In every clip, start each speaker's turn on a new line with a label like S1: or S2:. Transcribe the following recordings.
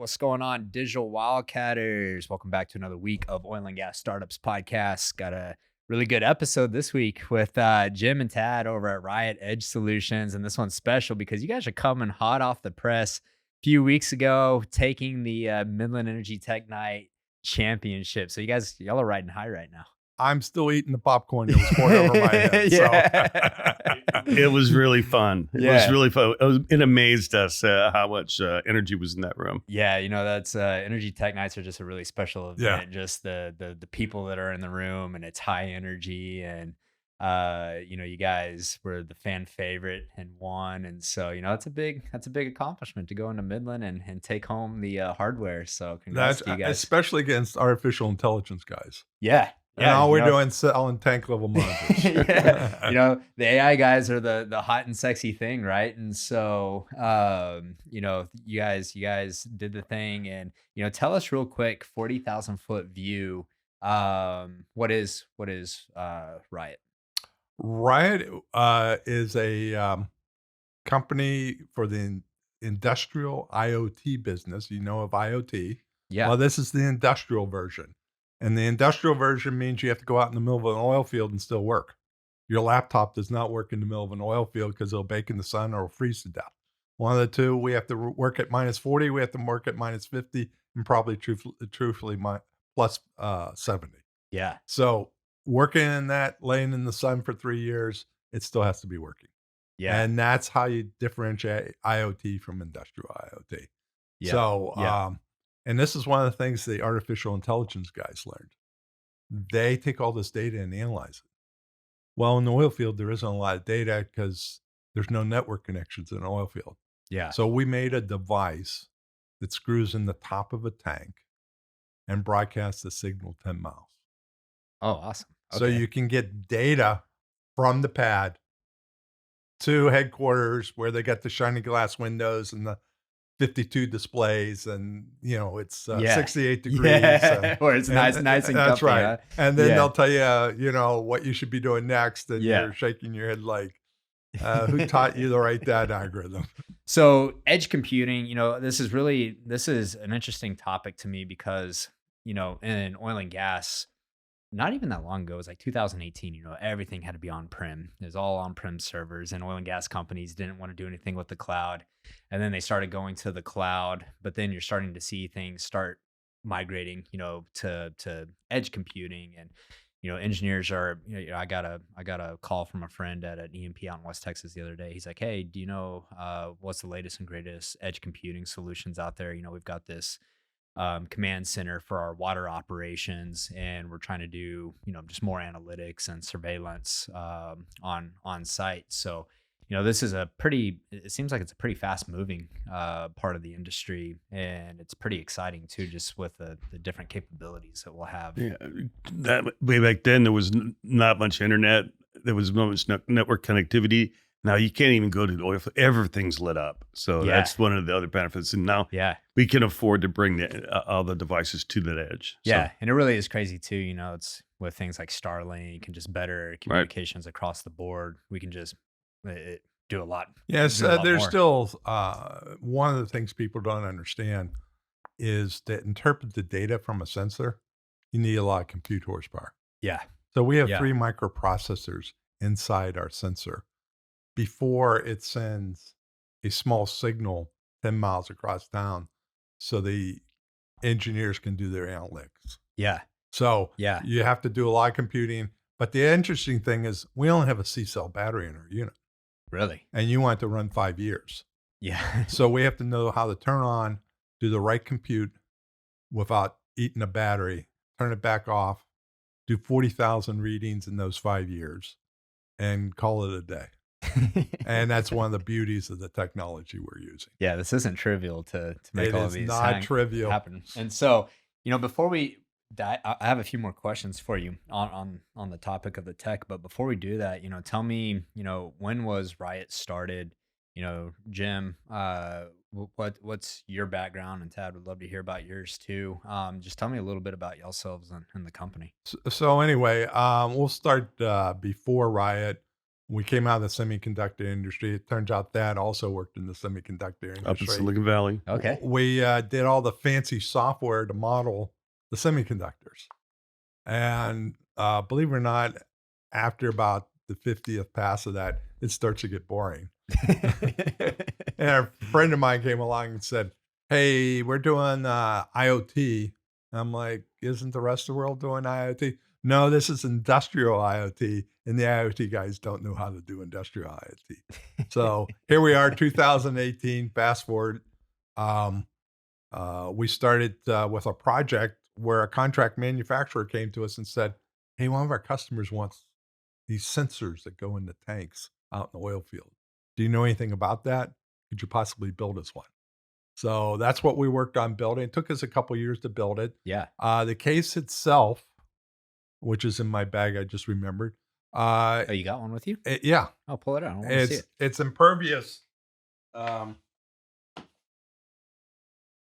S1: What's going on, digital Wildcatters? Welcome back to another week of Oil and Gas Startups Podcast. Got a really good episode this week with Jim and Tad over at Riot Edge Solutions. And this one's special because you guys are coming hot off the press a few weeks ago, taking the Midland Energy Tech Night championship. So y'all are riding high right now.
S2: I'm still eating the popcorn that was poured over my head.
S1: Yeah.
S3: It was really fun. It
S1: Yeah.
S3: was really fun. It amazed us how much energy was in that room.
S1: Yeah, that's Energy Tech Nights are just a really special event.
S2: Yeah.
S1: Just the people that are in the room, and it's high energy, and you guys were the fan favorite and won, and so that's a big accomplishment to go into Midland and take home the hardware. So congrats
S2: That's
S1: to you guys.
S2: especially against artificial intelligence guys.
S1: Yeah.
S2: And all we're doing is selling tank level monitors.
S1: Yeah. The AI guys are the hot and sexy thing, right? And so you guys did the thing, and tell us real quick, 40,000 foot view. What is Riot?
S2: Riot is a company for the industrial IoT business. You know of IoT.
S1: Yeah.
S2: Well, this is the industrial version. And the industrial version means you have to go out in the middle of an oil field and still work. Your laptop does not work in the middle of an oil field because it'll bake in the sun or it'll freeze to death. One of the two, we have to work at minus 40, we have to work at minus 50, and probably truthfully plus 70.
S1: Yeah.
S2: So working in that, laying in the sun for 3 years, it still has to be working.
S1: Yeah.
S2: And that's how you differentiate IoT from industrial IoT.
S1: Yeah.
S2: So,
S1: Yeah.
S2: And this is one of the things the artificial intelligence guys learned. They take all this data and analyze it. Well, in the oil field, there isn't a lot of data because there's no network connections in an oil field.
S1: Yeah.
S2: So we made a device that screws in the top of a tank and broadcasts the signal 10 miles.
S1: Oh, awesome.
S2: So
S1: Okay.
S2: you can get data from the pad to headquarters where they got the shiny glass windows and the 52 displays, and it's 68 degrees.
S1: Yeah. Or it's nice and
S2: that's
S1: comfy,
S2: right.
S1: huh?
S2: And then
S1: Yeah.
S2: they'll tell you, what you should be doing next, and
S1: Yeah.
S2: you're shaking your head like, who taught you to write that algorithm?
S1: So edge computing, this is an interesting topic to me because, in oil and gas, not even that long ago, it was like 2018, everything had to be on-prem. It was all on-prem servers, and oil and gas companies didn't want to do anything with the cloud. And then they started going to the cloud, but then you're starting to see things start migrating, to edge computing. And, engineers are, I got a call from a friend at an EMP out in West Texas the other day. He's like, hey, do you know what's the latest and greatest edge computing solutions out there? We've got this command center for our water operations, and we're trying to do just more analytics and surveillance on site. So this is it seems like it's a pretty fast moving part of the industry, and it's pretty exciting too, just with the different capabilities that we'll have.
S3: Yeah, that way back then there was not much internet. There was not much network connectivity. Now you can't even go to the oil field. Everything's lit up. So
S1: Yeah.
S3: that's one of the other benefits. And now
S1: Yeah.
S3: we can afford to bring all the devices to that edge.
S1: Yeah. And it really is crazy too. It's with things like Starlink and just better communications across the board. We can just do a lot.
S2: Yes,
S1: do a lot
S2: there's
S1: more.
S2: still one of the things people don't understand is to interpret the data from a sensor, you need a lot of compute horsepower.
S1: Yeah.
S2: So we have
S1: Yeah.
S2: 3 microprocessors inside our sensor before it sends a small signal 10 miles across town so the engineers can do their analytics.
S1: Yeah.
S2: So
S1: Yeah.
S2: you have to do a lot of computing. But the interesting thing is we only have a C-cell battery in our unit,
S1: Really.
S2: and you want it to run 5 years.
S1: Yeah.
S2: So we have to know how to turn on, do the right compute without eating a battery, turn it back off, do 40,000 readings in those 5 years, and call it a day. And that's one of the beauties of the technology we're using.
S1: Yeah, this isn't trivial to make
S2: It
S1: all of
S2: is
S1: these
S2: not trivial.
S1: happen. And so, before we I have a few more questions for you on the topic of the tech, but before we do that, tell me, when was Riot started? Jim, what's your background, and Tad would love to hear about yours too. Just tell me a little bit about yourselves and the company.
S2: So anyway, we'll start before Riot. We came out of the semiconductor industry. It turns out Dad also worked in the semiconductor
S3: Up in
S2: industry.
S3: Silicon Valley.
S1: Okay.
S2: We did all the fancy software to model the semiconductors. And believe it or not, after about the 50th pass of that, it starts to get boring. And a friend of mine came along and said, hey, we're doing IoT. I'm like, isn't the rest of the world doing IoT? No, this is industrial IoT, and the IoT guys don't know how to do industrial IoT. So here we are, 2018, fast forward. We started with a project where a contract manufacturer came to us and said, hey, one of our customers wants these sensors that go in the tanks out in the oil field. Do you know anything about that? Could you possibly build us one? So that's what we worked on building. It took us a couple years to build it.
S1: Yeah.
S2: The case itself, which is in my bag, I just remembered.
S1: Oh, you got one with you?
S2: Yeah.
S1: I'll pull it out. I want to see it.
S2: It's impervious.
S1: Hold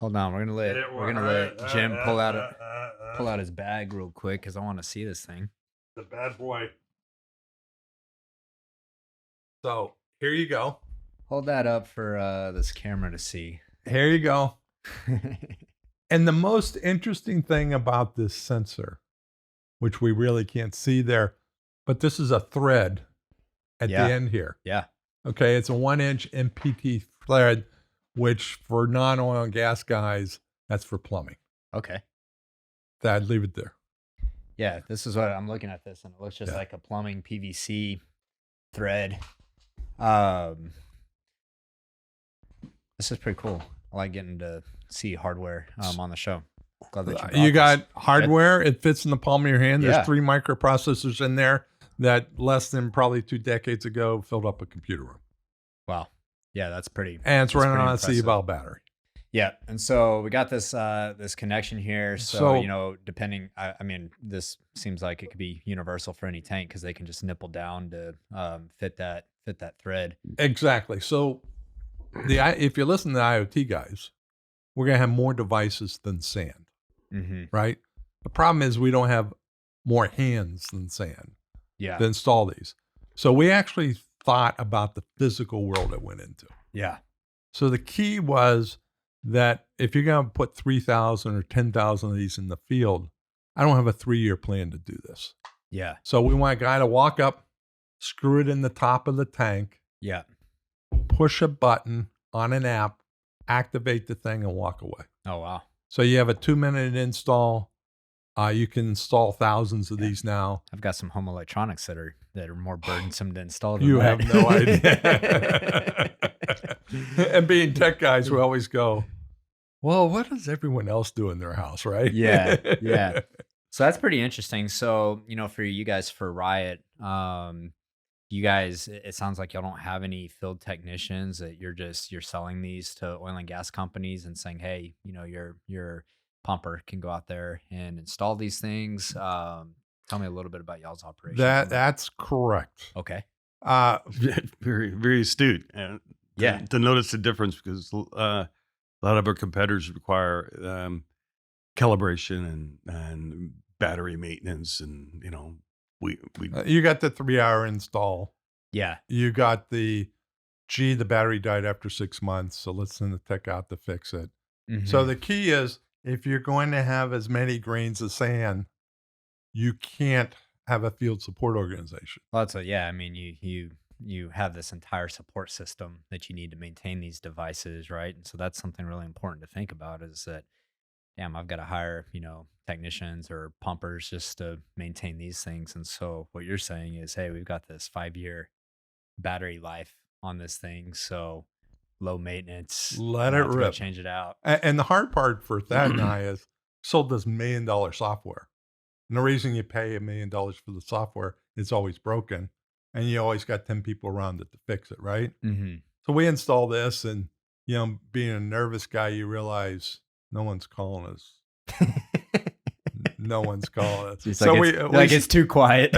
S1: on. We're gonna let Jim pull out his bag real quick because I want to see this thing.
S2: The bad boy. So here you go.
S1: Hold that up for this camera to see.
S2: Here you go. And the most interesting thing about this sensor, which we really can't see there, but this is a thread at the end here.
S1: Yeah.
S2: Okay. It's a 1-inch MPT thread, which for non-oil and gas guys, that's for plumbing.
S1: Okay.
S2: I'd leave it there.
S1: Yeah. This is what I'm looking at this, and it looks just like a plumbing PVC thread. This is pretty cool. I like getting to see hardware on the show. Glad that
S2: you got hardware. It fits in the palm of your hand. There's
S1: Yeah.
S2: 3 microprocessors in there that less than probably 2 decades ago filled up a computer room.
S1: Wow. Yeah, that's pretty.
S2: And it's
S1: that's
S2: running
S1: pretty
S2: on a
S1: impressive.
S2: C-Bell battery.
S1: Yeah, and so we got this this connection here. So you know, depending, I mean, this seems like it could be universal for any tank because they can just nipple down to fit that thread.
S2: Exactly. So if you listen to the IoT guys, we're going to have more devices than sand, right? The problem is we don't have more hands than sand to install these. So we actually thought about the physical world it went into.
S1: Yeah.
S2: So the key was that if you're going to put 3,000 or 10,000 of these in the field, I don't have a 3-year plan to do this.
S1: Yeah.
S2: So we want a guy to walk up, screw it in the top of the tank, push a button on an app, activate the thing, and walk away.
S1: Oh, wow.
S2: So you have a 2-minute install. You can install thousands of these now.
S1: I've got some home electronics that are more burdensome to install than
S2: You
S1: that.
S2: have no idea. And being tech guys, we always go, well, what does everyone else do in their house, right?
S1: Yeah. So that's pretty interesting. So, you know, for you guys, for Riot, you guys, it sounds like y'all don't have any field technicians, that you're selling these to oil and gas companies and saying, hey, you know, your pumper can go out there and install these things. Tell me a little bit about y'all's operation.
S2: That's correct.
S1: Okay.
S3: Very, very astute. To notice the difference, because a lot of our competitors require calibration and battery maintenance, and you know, we
S2: you got the 3-hour install.
S1: Yeah.
S2: You got the battery died after 6 months, so let's send the tech out to fix it. So the key is, if you're going to have as many grains of sand, you can't have a field support organization.
S1: Well, I mean, you have this entire support system that you need to maintain these devices, right? And so that's something really important to think about, is that, damn, I've got to hire, you know, technicians or pumpers just to maintain these things. And so what you're saying is, hey, we've got this 5-year battery life on this thing, so low maintenance.
S2: Let it rip.
S1: Change it out.
S2: And the hard part for Thad and I is sold this $1 million software. And the reason you pay $1 million for the software, it's always broken, and you always got 10 people around it to fix it, right? So we install this, and you know, being a nervous guy, you realize no one's calling us. No one's calling us.
S1: So it's too quiet.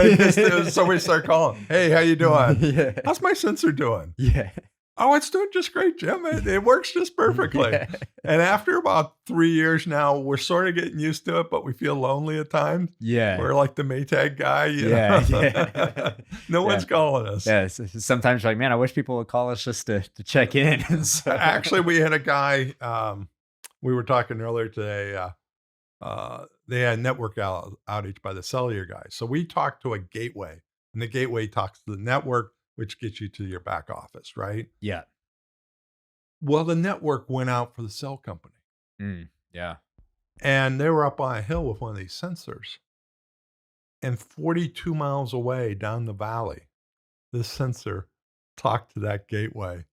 S2: So we start calling. Hey, how you doing? How's my sensor doing?
S1: Yeah.
S2: Oh, it's doing just great, Jim. It works just perfectly.
S1: Yeah.
S2: And after about 3 years now, we're sort of getting used to it, but we feel lonely at times.
S1: Yeah.
S2: We're like the Maytag guy,
S1: Yeah. Yeah.
S2: No
S1: Yeah.
S2: one's calling us.
S1: Yeah. Sometimes you're like, man, I wish people would call us just to check in. And so,
S2: Actually, we had a guy, we were talking earlier today, they had network outage by the cellular guy. So we talked to a gateway, and the gateway talks to the network, which gets you to your back office, right?
S1: yeah.
S2: Well, the network went out for the cell company,
S1: Yeah.
S2: and they were up on a hill with one of these sensors. And 42 miles away down the valley, this sensor talked to that gateway,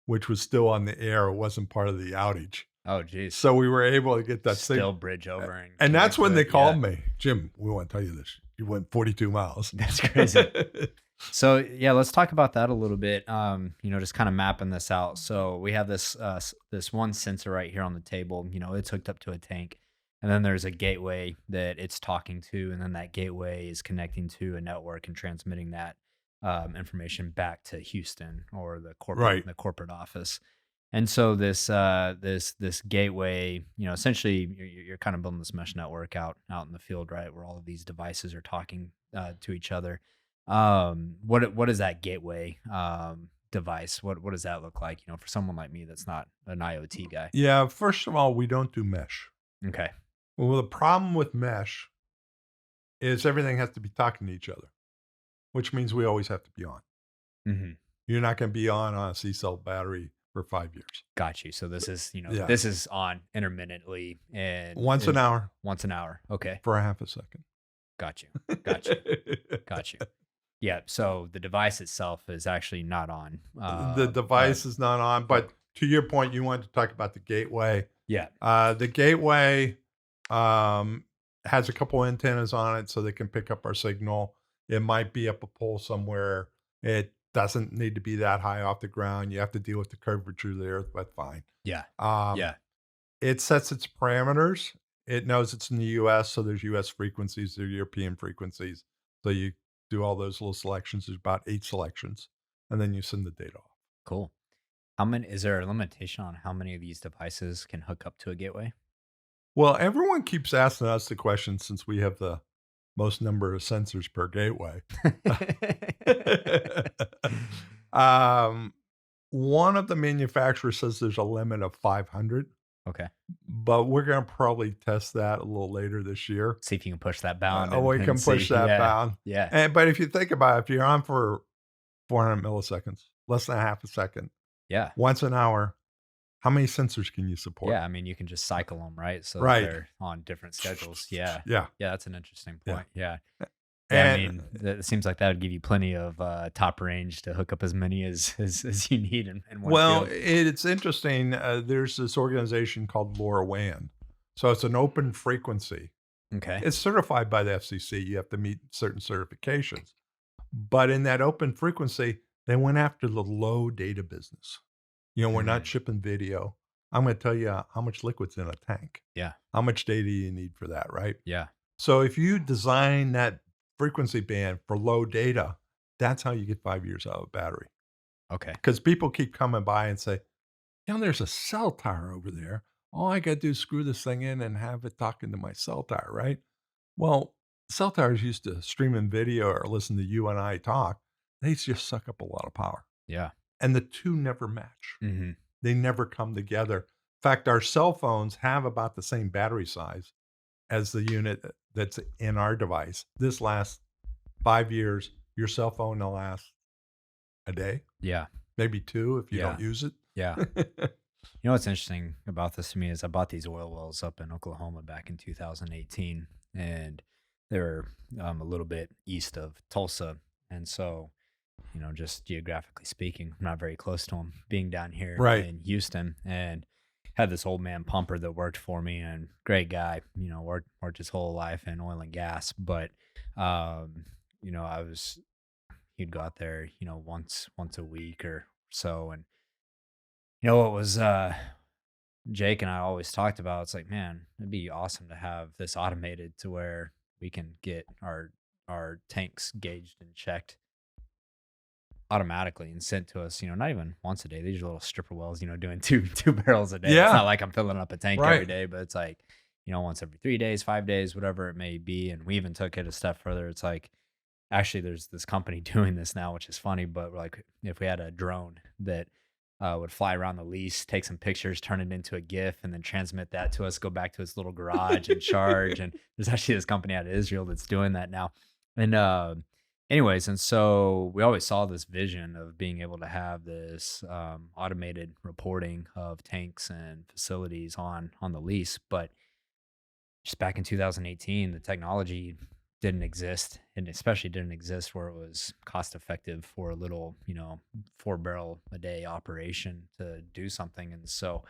S2: which was still on the air. It wasn't part of the outage.
S1: Oh, geez.
S2: So we were able to get that
S1: Still
S2: signal.
S1: bridge over. And
S2: And that's
S1: connect
S2: when
S1: to
S2: they
S1: it.
S2: called
S1: Yeah.
S2: me. Jim, we want to tell you this. You went 42 miles.
S1: That's crazy. So yeah, let's talk about that a little bit. Just kind of mapping this out. So we have this one sensor right here on the table. It's hooked up to a tank, and then there's a gateway that it's talking to, and then that gateway is connecting to a network and transmitting that information back to Houston or the corporate office. And so this gateway, essentially you're kind of building this mesh network out in the field, right, where all of these devices are talking to each other. What is that gateway device? What does that look like? For someone like me that's not an IoT guy.
S2: Yeah, first of all, we don't do mesh.
S1: Okay.
S2: Well, the problem with mesh is everything has to be talking to each other, which means we always have to be on.
S1: Mm-hmm.
S2: You're not going to be on a C-cell battery for 5 years.
S1: Got you. So this is,
S2: Yeah.
S1: this is on intermittently and
S2: Once an hour
S1: Once an hour. Okay.
S2: for a half a second.
S1: Got you. Got you. Yeah. So the device itself is actually not on.
S2: The device is not on, but to your point, you wanted to talk about the gateway.
S1: Yeah.
S2: The gateway has a couple antennas on it so they can pick up our signal. It might be up a pole somewhere. It doesn't need to be that high off the ground. You have to deal with the curvature of the earth, but fine.
S1: Yeah.
S2: Yeah. It sets its parameters. It knows it's in the US, so there's US frequencies, there's European frequencies. So you do all those little selections. There's about 8 selections, and then you send the data off.
S1: Cool. Is there a limitation on how many of these devices can hook up to a gateway?
S2: Well, everyone keeps asking us the question since we have the most number of sensors per gateway. One of the manufacturers says there's a limit of 500,
S1: Okay.
S2: but we're going to probably test that a little later this year.
S1: See if you can push that bound.
S2: We can push that
S1: yeah.
S2: bound.
S1: Yeah.
S2: But if you think about it, if you're on for 400 milliseconds, less than a half a second,
S1: Yeah.
S2: once an hour, how many sensors can you support?
S1: Yeah. I mean, you can just cycle them, right? So that
S2: Right.
S1: they're on different schedules. Yeah.
S2: Yeah.
S1: Yeah. That's an interesting
S2: Yeah.
S1: point. Yeah. Yeah, I
S2: And
S1: mean, it seems like that would give you plenty of top range to hook up as many as you need in one
S2: well,
S1: field.
S2: it's interesting. There's this organization called LoRaWAN. So it's an open frequency.
S1: Okay.
S2: It's certified by the FCC. You have to meet certain certifications. But in that open frequency, they went after the low data business. We're not shipping video. I'm going to tell you how much liquid's in a tank.
S1: Yeah.
S2: How much data you need for that, right?
S1: Yeah.
S2: So if you design that frequency band for low data, that's how you get 5 years out of a battery.
S1: Okay.
S2: Because people keep coming by and say, there's a cell tower over there. All I got to do is screw this thing in and have it talking to my cell tower, right? Well, cell towers used to stream in video or listen to you and I talk. They just suck up a lot of power.
S1: Yeah.
S2: And the two never match.
S1: Mm-hmm.
S2: They never come together. In fact, our cell phones have about the same battery size as the unit that's in our device. This lasts 5 years. Your cell phone will last a day,
S1: Yeah.
S2: maybe 2 if you
S1: Yeah.
S2: don't use it.
S1: Yeah. What's interesting about this to me is I bought these oil wells up in Oklahoma back in 2018, and they were a little bit east of Tulsa. And so, just geographically speaking, I'm not very close to them, being down here
S2: Right.
S1: in Houston. And had this old man pumper that worked for me, and great guy, worked his whole life in oil and gas. But, he'd go out there, once a week or so. And, what was, Jake and I always talked about, it's like, man, it'd be awesome to have this automated to where we can get our tanks gauged and checked automatically and sent to us, not even once a day. These are little stripper wells, doing two barrels a day. It's
S2: Yeah.
S1: not like I'm filling up a tank every
S2: Right.
S1: day, but it's like, once every 3 days, 5 days, whatever it may be. And we even took it a step further. It's like, actually, there's this company doing this now, which is funny, but like if we had a drone that would fly around the lease, take some pictures, turn it into a GIF, and then transmit that to us, go back to its little garage and charge. And there's actually this company out of Israel that's doing that now. And anyways, and so we always saw this vision of being able to have this automated reporting of tanks and facilities on the lease. But just back in 2018, the technology didn't exist, and especially didn't exist where it was cost effective for a little, 4 barrel a day operation to do something. And so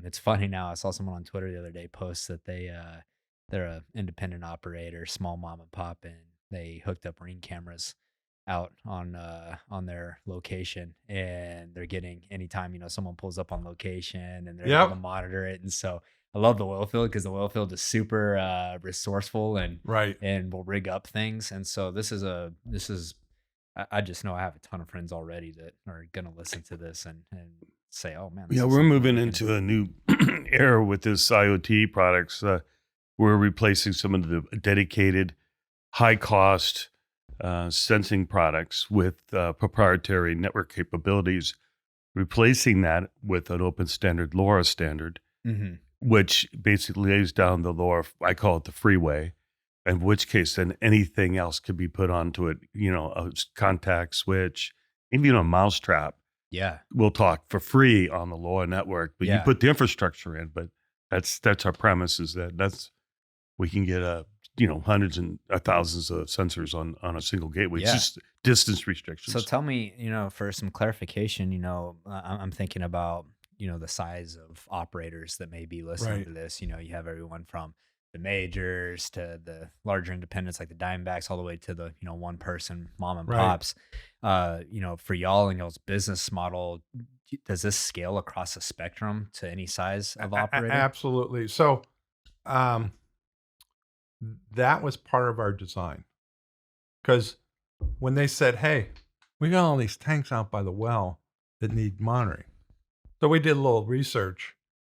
S1: it's funny now. I saw someone on Twitter the other day post that they're a independent operator, small mom and pop, and they hooked up Ring cameras out on their location, and they're getting anytime someone pulls up on location, and they're able to
S2: Yep.
S1: monitor it. And so I love the oil field because the oil field is super resourceful and
S2: Right.
S1: will rig up things. And so this is I just know I have a ton of friends already that are gonna listen to this and say, oh man, this
S3: Yeah,
S1: is
S3: we're
S1: something
S3: moving
S1: we can
S3: into
S1: do.
S3: a new era with this IoT products. We're replacing some of the dedicated, high cost sensing products with proprietary network capabilities, replacing that with an open standard LoRa standard,
S1: Mhm.
S3: which basically lays down the LoRa. I call it the freeway. In which case, then anything else could be put onto it. A contact switch, even a mousetrap.
S1: Yeah.
S3: We'll talk for free on the LoRa network, but you
S1: Yeah.
S3: put the infrastructure in. But that's our premise, is that we can get hundreds and thousands of sensors on a single gateway. It's
S1: Yeah.
S3: just distance
S1: So
S3: restrictions.
S1: tell me, for some clarification, I'm thinking about, the size of operators that may be listening
S2: Right.
S1: to this. You have everyone from the majors to the larger independents like the Diamondbacks, all the way to the, one person mom and
S2: Right.
S1: pops. For y'all and y'all's business model, does this scale across a spectrum to any size of operator?
S2: Absolutely. So um, that was part of our design, because when they said, "Hey, we got all these tanks out by the well that need monitoring," so we did a little research,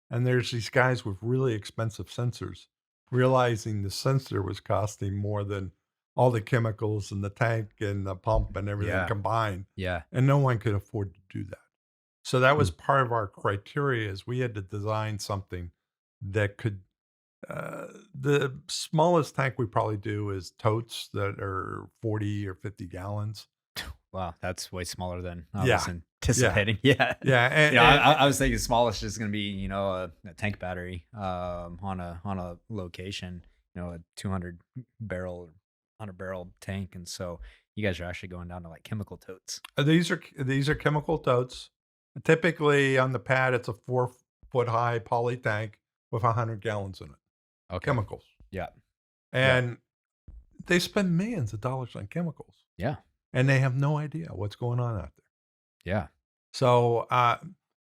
S2: and there's these guys with really expensive sensors, realizing the sensor was costing more than all the chemicals and the tank and the pump and everything
S1: Yeah.
S2: combined,
S1: Yeah.
S2: and no one could afford to do that. So that was
S3: Hmm.
S2: part of our criteria, is we had to design something that could. The smallest tank we probably do is totes that are 40 or 50 gallons.
S1: Wow, that's way smaller than I
S2: Yeah.
S1: was anticipating. Yeah.
S2: Yeah. And,
S1: I was thinking smallest is going to be, a tank battery on a location, a 100 barrel tank. And so you guys are actually going down to like chemical totes.
S2: these are chemical totes. Typically on the pad, it's a 4-foot high poly tank with 100 gallons in it,
S1: Okay.
S2: chemicals.
S1: Yeah.
S2: And they spend millions of dollars on chemicals,
S1: Yeah.
S2: and they have no idea what's going on out there.
S1: Yeah.
S2: So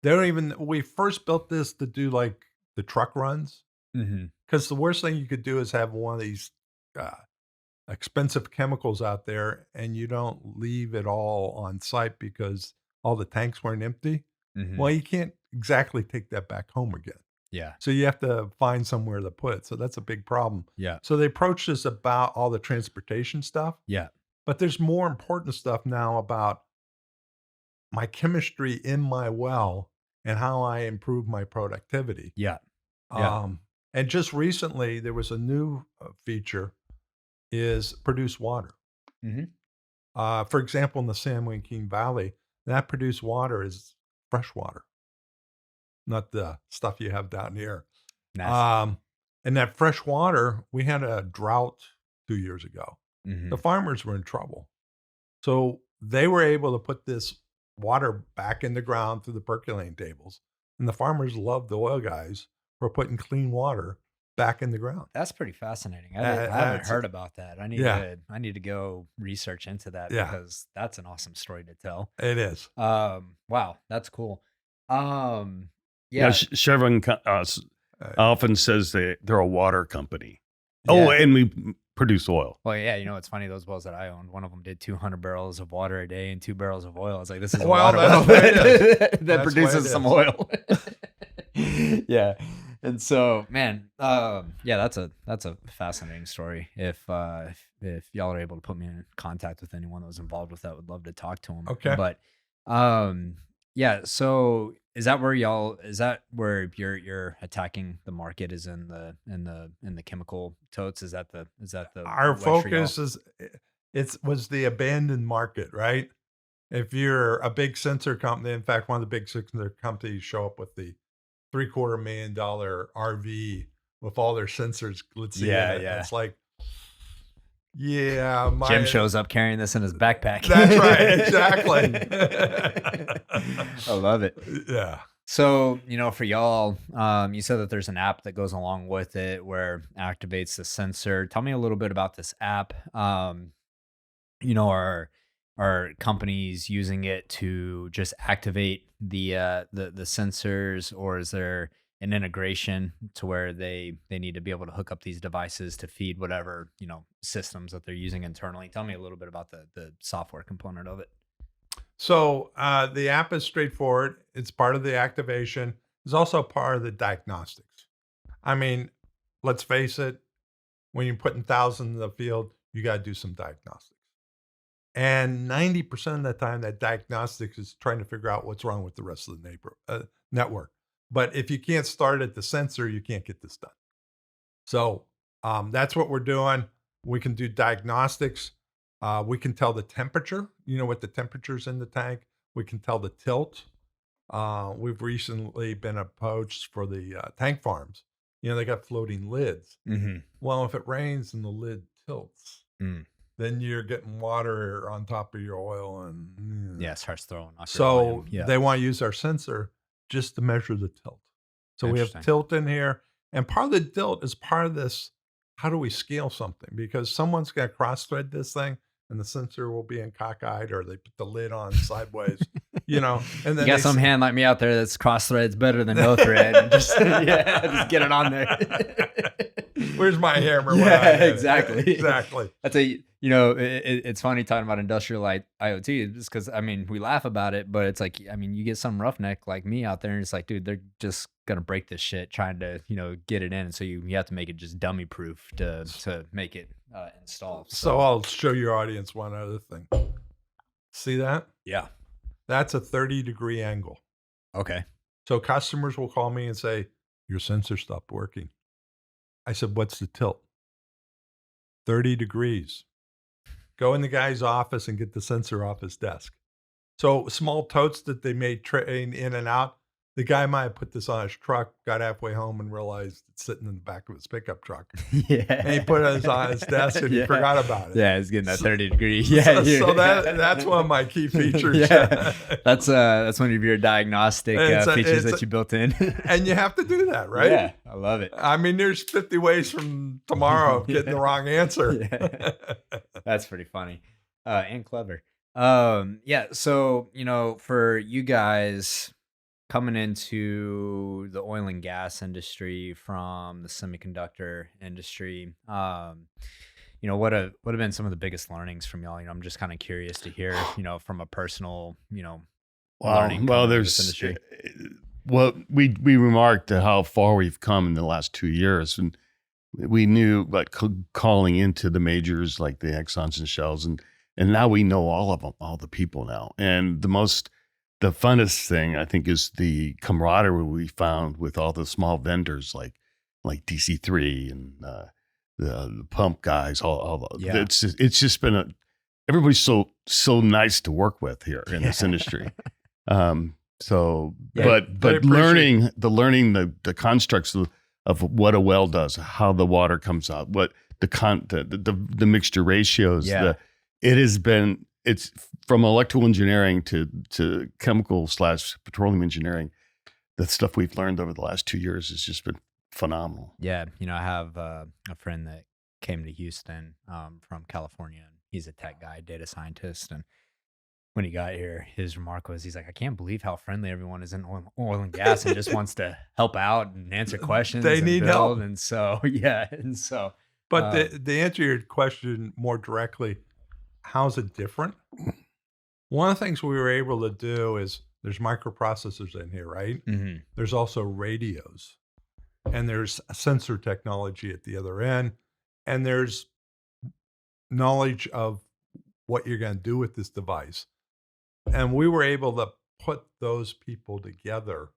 S2: they don't even, we first built this to do like the truck runs,
S1: Mm-hmm.
S2: because the worst thing you could do is have one of these uh, expensive chemicals out there and you don't leave it all on site because all the tanks weren't empty.
S1: Mm-hmm.
S2: Well, you can't exactly take that back home again.
S1: Yeah.
S2: So you have to find somewhere to put it. So that's a big problem.
S1: Yeah.
S2: So they approached us about all the transportation stuff,
S1: Yeah.
S2: but there's more important stuff now about my chemistry in my well and how I improve my productivity.
S1: Yeah. Yeah.
S2: And just recently, there was a new feature, is produce water.
S1: Mm-hmm.
S2: For example, in the San Joaquin Valley, that produced water is fresh water, not the stuff you have down here.
S1: Nice.
S2: And that fresh water, we had a drought 2 years ago.
S1: Mm-hmm.
S2: The farmers were in trouble. So they were able to put this water back in the ground through the percolating tables. And the farmers loved the oil guys for putting clean water back in the ground.
S1: That's pretty fascinating. I haven't
S2: That's-
S1: heard about that. I need to go research into that
S2: Yeah.
S1: because that's an awesome story to tell.
S2: It is.
S1: Wow, that's cool.
S3: Yeah,
S1: Yeah,
S3: Chevron often says they're a water company.
S1: yeah.
S3: Oh, and we produce oil.
S1: Well, yeah, it's funny. Those wells that I owned, one of them did 200 barrels of water a day and 2 barrels of oil. I was like, this is a
S2: Well,
S1: water
S2: that's
S1: well
S2: what it is.
S1: that
S2: That's what
S1: produces
S2: it
S1: some
S2: is.
S1: oil. Yeah. And so, man, yeah, that's a fascinating story. If y'all are able to put me in contact with anyone that was involved with that, would love to talk to them.
S2: Okay.
S1: But yeah, so is that where you're attacking the market, is in the chemical totes? Is that the
S2: Our
S1: wedge for y'all?
S2: focus was the abandoned market, right? If you're a big sensor company, in fact, one of the big sensor companies show up with the $750,000 RV with all their sensors glitzy
S1: Yeah,
S2: in it.
S1: yeah.
S2: It's like, yeah,
S1: Jim shows up carrying this in his backpack.
S2: That's right, exactly.
S1: I love it.
S2: Yeah.
S1: So, for y'all, you said that there's an app that goes along with it where activates the sensor. Tell me a little bit about this app. Are companies using it to just activate the sensors, or is there an integration to where they need to be able to hook up these devices to feed whatever, systems that they're using internally? Tell me a little bit about the software component of it.
S2: So the app is straightforward. It's part of the activation. It's also part of the diagnostics. I mean, let's face it, when you're putting thousands in the field, you got to do some diagnostics. And 90% of the time, that diagnostics is trying to figure out what's wrong with the rest of the network. But if you can't start at the sensor, you can't get this done. So that's what we're doing. We can do diagnostics. We can tell the temperature, what the temperature's in the tank. We can tell the tilt. We've recently been approached for the tank farms. They got floating lids.
S1: Mm-hmm.
S2: Well, if it rains and the lid tilts, then you're getting water on top of your oil, and
S1: yeah, it starts throwing off.
S2: So they want to use our sensor just to measure the tilt. So we have tilt in here, and part of the tilt is part of this. How do we scale something? Because someone's going to cross thread this thing, and the sensor will be in cockeyed, or they put the lid on sideways, and then
S1: you got some hand like me out there that's cross threads better than no thread, and just just get it on there.
S2: Where's my hammer?
S1: Yeah, exactly.
S2: Exactly.
S1: That's it's funny talking about industrial IoT, just because we laugh about it, but it's like, you get some roughneck like me out there, and it's like, dude, they're just gonna break this shit trying to get it in, and so you have to make it just dummy proof to make it install.
S2: So I'll show your audience one other thing. See that?
S1: Yeah,
S2: that's a 30-degree angle.
S1: Okay.
S2: So customers will call me and say, your sensor stopped working. I said, what's the tilt? 30 degrees. Go in the guy's office and get the sensor off his desk. So small totes that they made train in and out, the guy might have put this on his truck, got halfway home and realized it's sitting in the back of his pickup truck.
S1: Yeah.
S2: And he put it on his desk and he forgot about it.
S1: Yeah, it's getting that 30 degree. Yeah.
S2: So that's one of my key features.
S1: Yeah. That's one of your diagnostic features that you built in.
S2: And you have to do that, right?
S1: Yeah, I love it.
S2: There's 50 ways from tomorrow of getting the wrong answer.
S1: Yeah. That's pretty funny and clever. Yeah, so, for you guys coming into the oil and gas industry from the semiconductor industry, what have been some of the biggest learnings from y'all? I'm just kind of curious to hear, from a personal, learning.
S3: Well,
S1: this industry.
S3: We remarked how far we've come in the last 2 years, and we knew calling into the majors like the Exxons and Shells, and now we know all of them, all the people now. And the funnest thing, I think, is the camaraderie we found with all the small vendors like DC3 and the pump guys. It's just been everybody's so nice to work with here in this industry. But learning the constructs of what a well does, how the water comes out, what the mixture ratios.
S1: Yeah.
S3: It's from electrical engineering to chemical/petroleum engineering. The stuff we've learned over the last 2 years has just been phenomenal.
S1: Yeah. I have a friend that came to Houston from California, and he's a tech guy, data scientist. And when he got here, his remark was, he's like, I can't believe how friendly everyone is in oil and gas and just wants to help out and answer questions.
S2: They need help.
S1: And so, yeah. And so,
S2: But the answer to your question more directly, how's it different? One of the things we were able to do is there's microprocessors in here, right?
S1: Mm-hmm.
S2: There's also radios, and there's sensor technology at the other end, and there's knowledge of what you're going to do with this device. And we were able to put those people together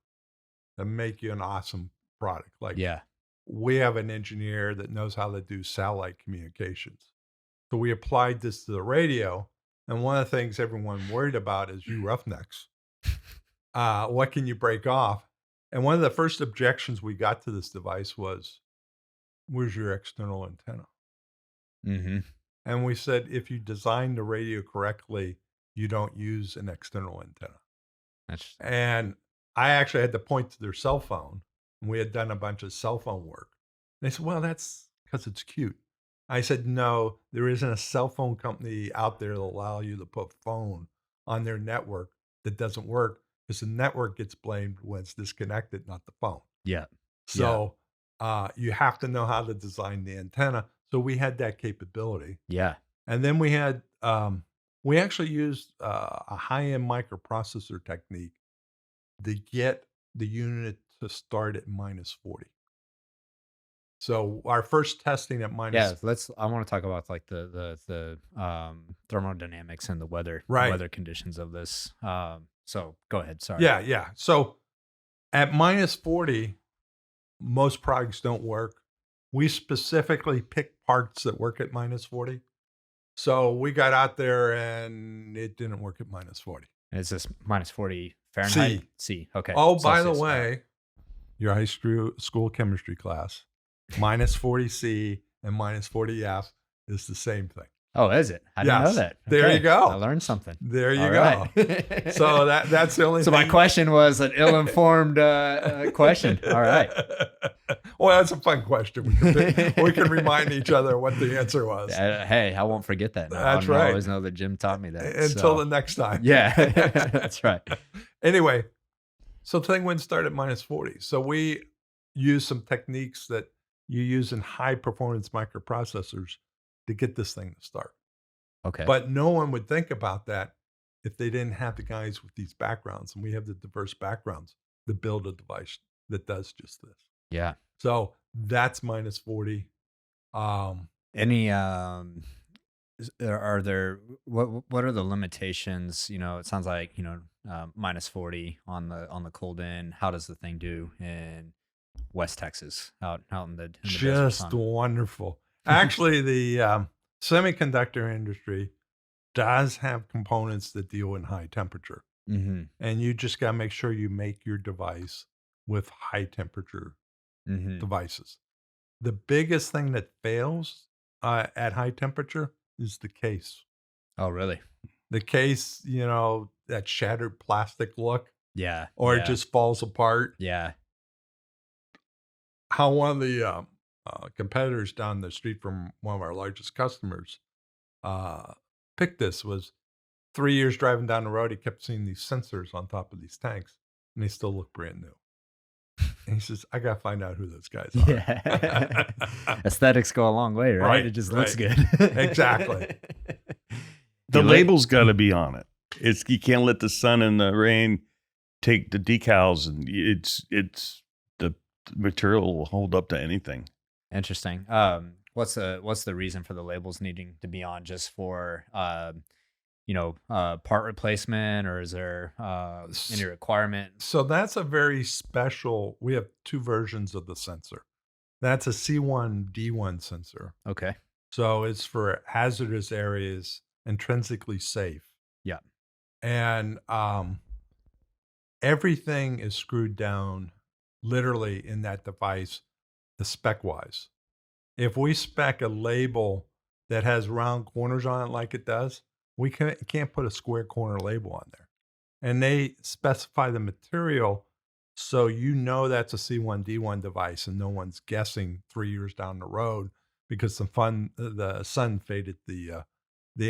S2: and make you an awesome product. Like,
S1: Yeah.
S2: we have an engineer that knows how to do satellite communications. So we applied this to the radio. And one of the things everyone worried about is you roughnecks. What can you break off? And one of the first objections we got to this device was, where's your external antenna?
S1: Mm-hmm.
S2: And we said, if you design the radio correctly, you don't use an external antenna. And I actually had to point to their cell phone. And we had done a bunch of cell phone work. And they said, well, that's because it's cute. I said, no, there isn't a cell phone company out there that'll allow you to put phone on their network that doesn't work, because the network gets blamed when it's disconnected, not the phone.
S1: Yeah.
S2: So you have to know how to design the antenna. So we had that capability.
S1: Yeah.
S2: And then we had, we actually used a high-end microprocessor technique to get the unit to start at -40. So our first testing at minus,
S1: I want to talk about like the thermodynamics and the weather conditions of this. So go ahead. Sorry.
S2: Yeah. So at -40, most products don't work. We specifically pick parts that work at -40. So we got out there and it didn't work at -40.
S1: And it's just -40 Fahrenheit. C. Okay.
S2: Oh, by the way, your high school chemistry class, -40 C and -40 F is the same thing.
S1: Oh, is it? I didn't know that.
S2: There you go.
S1: I learned something.
S2: There you go.
S1: Right.
S2: So that's the only
S1: So
S2: thing.
S1: my question was an ill-informed question. All right.
S2: Well, that's a fun question. We can remind each other what the answer was.
S1: Hey, I won't forget that.
S2: That's
S1: I
S2: right.
S1: always know that Jim taught me that.
S2: Until the next time.
S1: Yeah, that's right.
S2: Anyway, so the thing wouldn't start at -40. So we use some techniques that you use in high-performance microprocessors to get this thing to start.
S1: Okay.
S2: But no one would think about that if they didn't have the guys with these backgrounds. And we have the diverse backgrounds to build a device that does just this.
S1: Yeah.
S2: So that's -40.
S1: Any are there what are the limitations? You know, it sounds like, -40 on the cold end. How does the thing do in West Texas, out in the desert
S2: Just
S1: sun?
S2: wonderful. Actually, the semiconductor industry does have components that deal in high temperature.
S1: Mm-hmm.
S2: And you just got to make sure you make your device with high temperature
S1: Mm-hmm.
S2: devices. The biggest thing that fails at high temperature is the case.
S1: Oh, really?
S2: The case, that shattered plastic look,
S1: Yeah.
S2: or
S1: yeah.
S2: it just falls apart.
S1: Yeah.
S2: How one of the competitors down the street from one of our largest customers picked this was 3 years driving down the road. He kept seeing these sensors on top of these tanks, and they still look brand new. And he says, I got to find out who those guys are.
S1: Yeah. Aesthetics go a long way, right?
S2: Right,
S1: It just looks good.
S2: Exactly.
S3: The label's got to be on it. You can't let the sun and the rain take the decals, and it's the material will hold up to anything.
S1: Interesting. What's the reason for the labels needing to be on? Just for part replacement, or is there any requirement?
S2: So that's a very special. We have two versions of the sensor. That's a C1D1 sensor.
S1: Okay.
S2: So it's for hazardous areas, intrinsically safe.
S1: Yeah.
S2: And everything is screwed down literally in that device, the spec wise. If we spec a label that has round corners on it like it does, we can't put a square corner label on there. And they specify the material so that's a C1D1 device, and no one's guessing 3 years down the road because the sun faded the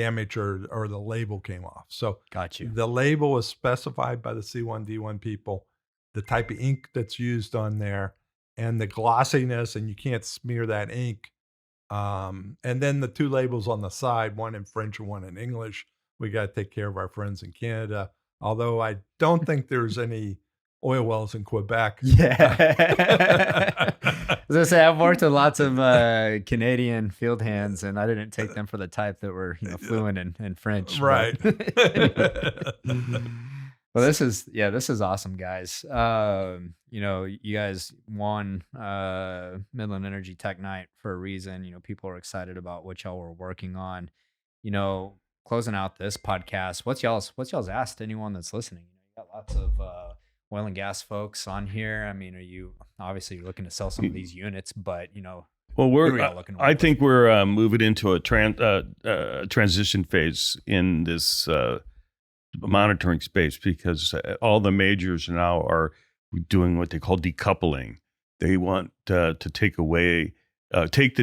S2: image or the label came off. So
S1: Got you.
S2: the label is specified by the C1D1 people, the type of ink that's used on there, and the glossiness, and you can't smear that ink And then the 2 labels on the side, one in French and one in English. We got to take care of our friends in Canada. Although I don't think there's any oil wells in Quebec.
S1: Yeah. As I say, I've worked with lots of Canadian field hands, and I didn't take them for the type that were, fluent in French.
S2: Right.
S1: Well, this is awesome, guys. You guys won Midland Energy Tech Night for a reason. People are excited about what y'all were working on. Closing out this podcast, what's y'all's asked anyone that's listening? You got lots of oil and gas folks on here. I mean, you're looking to sell some of these units, but
S3: well, I think we're moving into a transition phase in this monitoring space, because all the majors now are doing what they call decoupling. They want to take the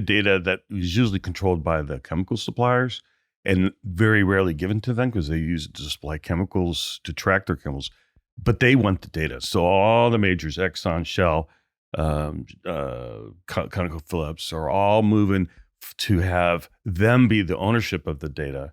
S3: data that is usually controlled by the chemical suppliers and very rarely given to them, because they use it to supply chemicals to track their chemicals. But they want the data. So all the majors, Exxon, Shell, ConocoPhillips, are all moving to have them be the ownership of the data.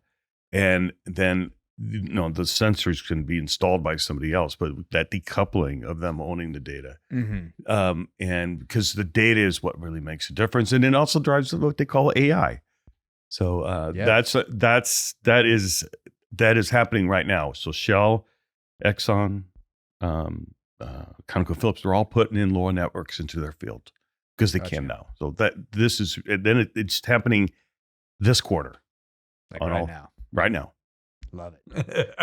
S3: And then, the sensors can be installed by somebody else, but that decoupling of them owning the data.
S1: Mm-hmm.
S3: And because the data is what really makes a difference. And it also drives what they call AI. So that is happening right now. So Shell, Exxon, ConocoPhillips, they're all putting in LoRa networks into their field because they can now. So it's happening this quarter. Right now.
S1: Love it.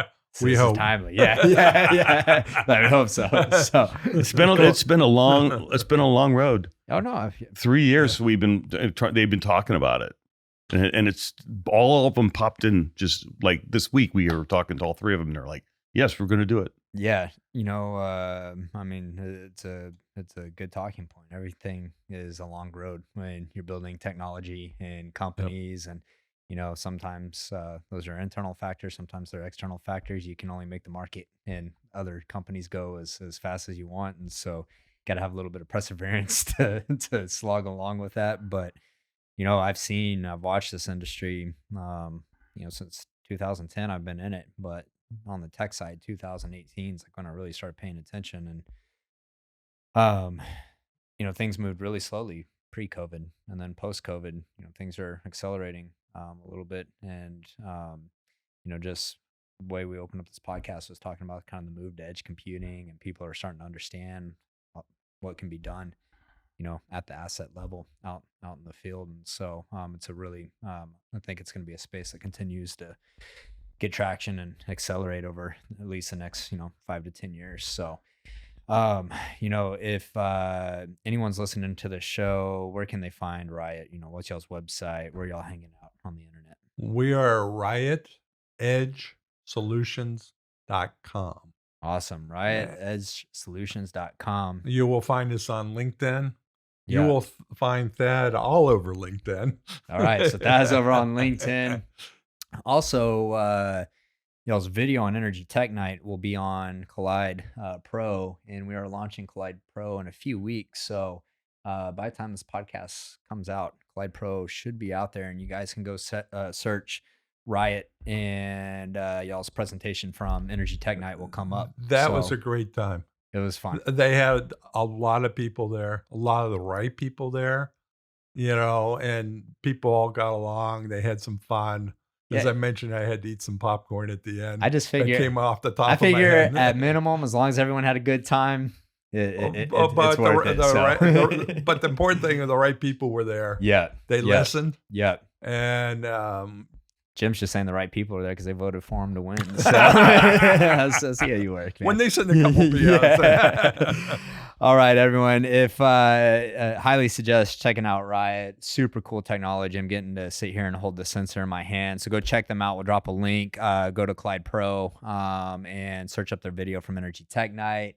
S2: We hope.
S1: Timely. Yeah. I hope so. So
S3: it's been a long road.
S1: Oh no,
S3: 3 years they've been talking about it. And it's all of them popped in just like this week. We were talking to all 3 of them. And they're like, yes, we're going to do it.
S1: Yeah. I mean, it's a good talking point. Everything is a long road when you're building technology and companies. Yep. And, sometimes those are internal factors. Sometimes they're external factors. You can only make the market and other companies go as fast as you want. And so got to have a little bit of perseverance to slog along with that. But, I've watched this industry, since 2010, I've been in it, but on the tech side, 2018 is when I really started paying attention. And, things moved really slowly pre-COVID, and then post-COVID, things are accelerating a little bit. And, just the way we opened up this podcast was talking about kind of the move to edge computing, and people are starting to understand what can be done, at the asset level out in the field. And so it's a really, I think it's going to be a space that continues to get traction and accelerate over at least the next, 5 to 10 years. So, if anyone's listening to the show, where can they find Riot? What's y'all's website? Where y'all hanging out on the internet?
S2: We are Riot Edge Solutions.com.
S1: Awesome. RiotEdgeSolutions.com.
S2: You will find us on LinkedIn.
S1: Yeah.
S2: You will find Thad all over LinkedIn.
S1: All right. So Thad's over on LinkedIn. Also, y'all's video on Energy Tech Night will be on Collide Pro, and we are launching Collide Pro in a few weeks. So by the time this podcast comes out, Collide Pro should be out there, and you guys can go search Riot, and y'all's presentation from Energy Tech Night will come up.
S2: That was a great time.
S1: It was fun.
S2: They had a lot of people there, a lot of the right people there, and people all got along. They had some fun. As I mentioned, I had to eat some popcorn at the end.
S1: I just figured
S2: it came off the top.
S1: I
S2: of my
S1: figure
S2: head.
S1: at minimum, as long as everyone had a good time, it's worth it.
S2: But the important thing is the right people were there.
S1: Yeah,
S2: they listened.
S1: Yeah,
S2: and
S1: Jim's just saying the right people are there because they voted for him to win. So I see how you work, man.
S2: When they send a couple PRs.
S1: All right, everyone. If highly suggest checking out Riot. Super cool technology. I'm getting to sit here and hold the sensor in my hand. So go check them out. We'll drop a link. Go to Collide Pro and search up their video from Energy Tech Night.